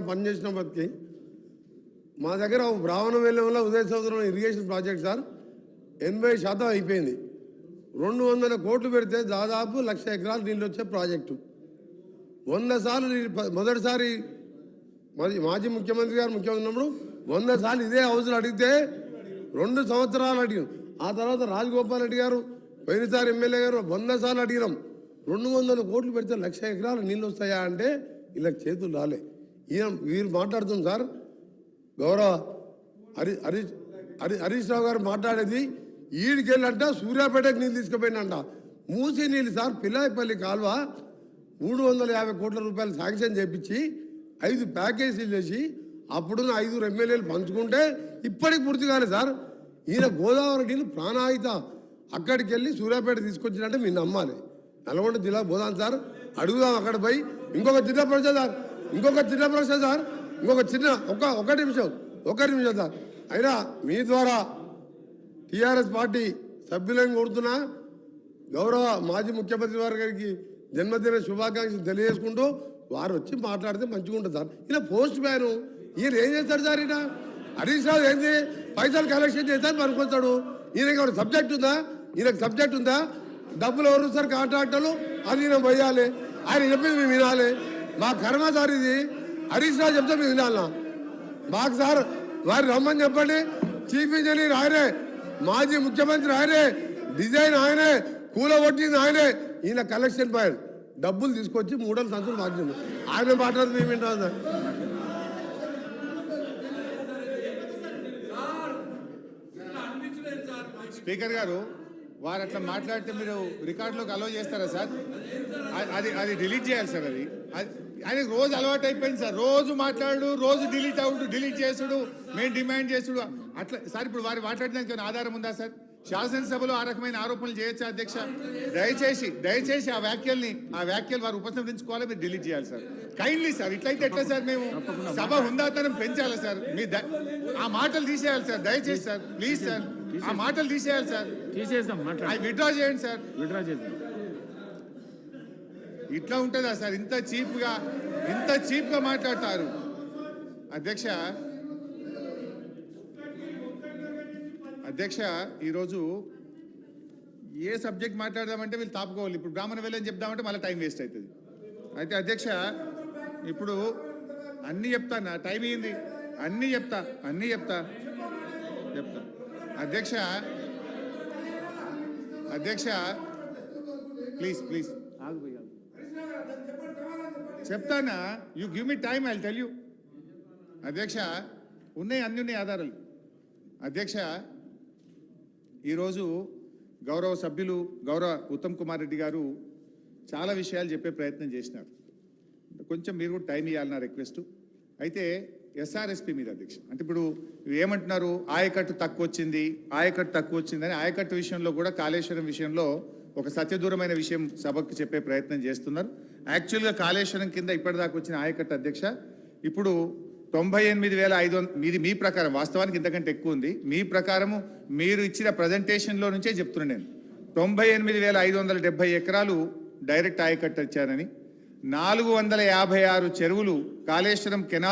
పనిచేసిన బతికి మా దగ్గర బ్రాహ్మణ వేలంలో ఉదయ సముద్రం ఇరిగేషన్ ప్రాజెక్ట్ సార్ 80% అయిపోయింది. 200 కోట్లు పెడితే దాదాపు 1,00,000 ఎకరాలు నీళ్ళు వచ్చే ప్రాజెక్టు. 100 సార్లు మొదటిసారి మాజీ ముఖ్యమంత్రి గారు ముఖ్యమంత్రి ఉన్నప్పుడు 100 సార్లు ఇదే హౌస్లో అడిగితే 2 సంవత్సరాలు అడిగాం. ఆ తర్వాత రాజగోపాల్ రెడ్డి గారు పోయినసారి ఎమ్మెల్యే గారు 100 సార్లు అడిగినాం. 200 కోట్లు పెడితే 1,00,000 ఎకరాలు నీళ్ళు వస్తాయా అంటే ఇలా చేతులు రాలే. వీళ్ళు మాట్లాడుతుంది సార్, గౌరవ హరీష్ రావు గారు మాట్లాడేది ఈడికెళ్ళంట సూర్యాపేటకు నీళ్ళు తీసుకుపోయినంట. మూసి నీళ్ళు సార్ పిల్లాయిపల్లి కాలువ 350 కోట్ల రూపాయలు శాంక్షన్ చేపించి 5 ప్యాకేజీలు చేసి అప్పుడున్న 5 ఎమ్మెల్యేలు పంచుకుంటే ఇప్పటికి పూర్తి కాలేదు సార్. ఈయన గోదావరి నీళ్ళు ప్రాణాయిత అక్కడికి వెళ్ళి సూర్యాపేట తీసుకొచ్చినట్టే మీరు నమ్మాలి. నల్గొండ జిల్లా పోదాం సార్, అడుగుదాం అక్కడ పోయి. ఇంకొక చిన్న ప్రశ్న సార్, ఒక నిమిషం సార్. అయినా మీ ద్వారా టీఆర్ఎస్ పార్టీ సభ్యులను కోరుతున్నా, గౌరవ మాజీ ముఖ్యమంత్రి వారి గారికి జన్మదిన శుభాకాంక్షలు తెలియజేసుకుంటూ వారు వచ్చి మాట్లాడితే మంచిగా ఉంటుంది సార్. ఈయన పోస్ట్ మ్యాన్, ఈయన ఏం చేస్తాడు సార్? ఈయన హరీష్ రావు ఏంది పైసలు కలెక్షన్ చేస్తాను అనుకుంటాడు. ఈయనకి సబ్జెక్ట్ ఉందా? ఈయనకు సబ్జెక్ట్ ఉందా? డబ్బులు ఎవరు సార్? కాంట్రాక్టర్లు. అది ఈయన పోయాలి, ఆయన చెప్పింది మేము వినాలి. మా కర్మ సార్ ఇది. హరీష్ రావు చెప్తే మేము వినాలన్నా? మాకు సార్ వారు రమ్మని చెప్పండి. చీఫ్ ఇంజనీర్ ఆయనే, మాజీ ముఖ్యమంత్రి ఆయనే, డిజైన్ ఆయనే, కూలగొట్టింది ఆయనే. ఈయన కలెక్షన్ పాయింట్ డబ్బులు తీసుకొచ్చి 3 సంచులు మార్చింది. ఆయన మాట్లాడుతూ మేము వింటాం సార్. స్పీకర్ గారు, వారు అట్లా మాట్లాడితే మీరు రికార్డులోకి అలౌ చేస్తారా సార్? అది డిలీట్ చేయాలి సార్. అది ఆయనకు రోజు అలవాటు అయిపోయింది సార్. రోజు మాట్లాడు, రోజు డిలీట్ చేసుడు, మేము డిమాండ్ చేసుడు అట్లా సార్. ఇప్పుడు వారు మాట్లాడడానికి ఆధారం ఉందా సార్? శాసనసభలో ఆ రకమైన ఆరోపణలు చేయొచ్చా అధ్యక్ష? దయచేసి ఆ వ్యాఖ్యలు వారు ఉపసంహరించుకోవాలి, మీరు డిలీట్ చేయాలి సార్. Kindly sir. ఇట్లయితే ఎట్లా సార్? మేము సభ హుందాతనం పెంచాలి సార్. మీ ఆ మాటలు తీసేయాలి సార్, దయచేసి సార్, ప్లీజ్ సార్. ఆ మాటలు తీసేయాలి సార్. అవి విత్డ్రా చేయండి సార్. ఇట్లా ఉంటుందా సార్? ఇంత చీప్గా మాట్లాడతారు అధ్యక్ష. ఈరోజు ఏ సబ్జెక్ట్ మాట్లాడదామంటే వీళ్ళు తాపుకోవాలి. ఇప్పుడు బ్రాహ్మణ వేలని చెప్దామంటే మళ్ళీ టైం వేస్ట్ అవుతుంది. అయితే అధ్యక్ష, ఇప్పుడు అన్నీ చెప్తాను, టైం అయింది. అన్నీ చెప్తా అధ్యక్ష ప్లీజ్ చెప్తానా? You give me time, I will tell you. అధ్యక్ష, అన్ని ఉన్నాయి ఆధారాలు. అధ్యక్ష, ఈరోజు గౌరవ సభ్యులు గౌరవ ఉత్తమ్ కుమార్ రెడ్డి గారు చాలా విషయాలు చెప్పే ప్రయత్నం చేసినారు. కొంచెం మీరు కూడా టైం ఇవ్వాలి నా రిక్వెస్ట్. అయితే ఎస్ఆర్ఎస్పి మీద అధ్యక్ష, అంటే ఇప్పుడు ఏమంటున్నారు? ఆయకట్టు తక్కువ వచ్చింది అని ఆయకట్టు విషయంలో కూడా కాళేశ్వరం విషయంలో ఒక సత్యదూరమైన విషయం సభకు చెప్పే ప్రయత్నం చేస్తున్నారు. యాక్చువల్గా కాళేశ్వరం కింద ఇప్పటిదాకా వచ్చిన ఆయకట్టు అధ్యక్ష ఇప్పుడు 98,500, మీ ప్రకారం వాస్తవానికి ఇంతకంటే ఎక్కువ ఉంది. మీ ప్రకారము మీరు ఇచ్చిన ప్రజెంటేషన్లో నుంచే చెప్తున్నాను నేను. 98,570 ఎకరాలు డైరెక్ట్ ఆయకట్టు ఇచ్చారని, 456 చెరువులు కాళేశ్వరం కెనాల్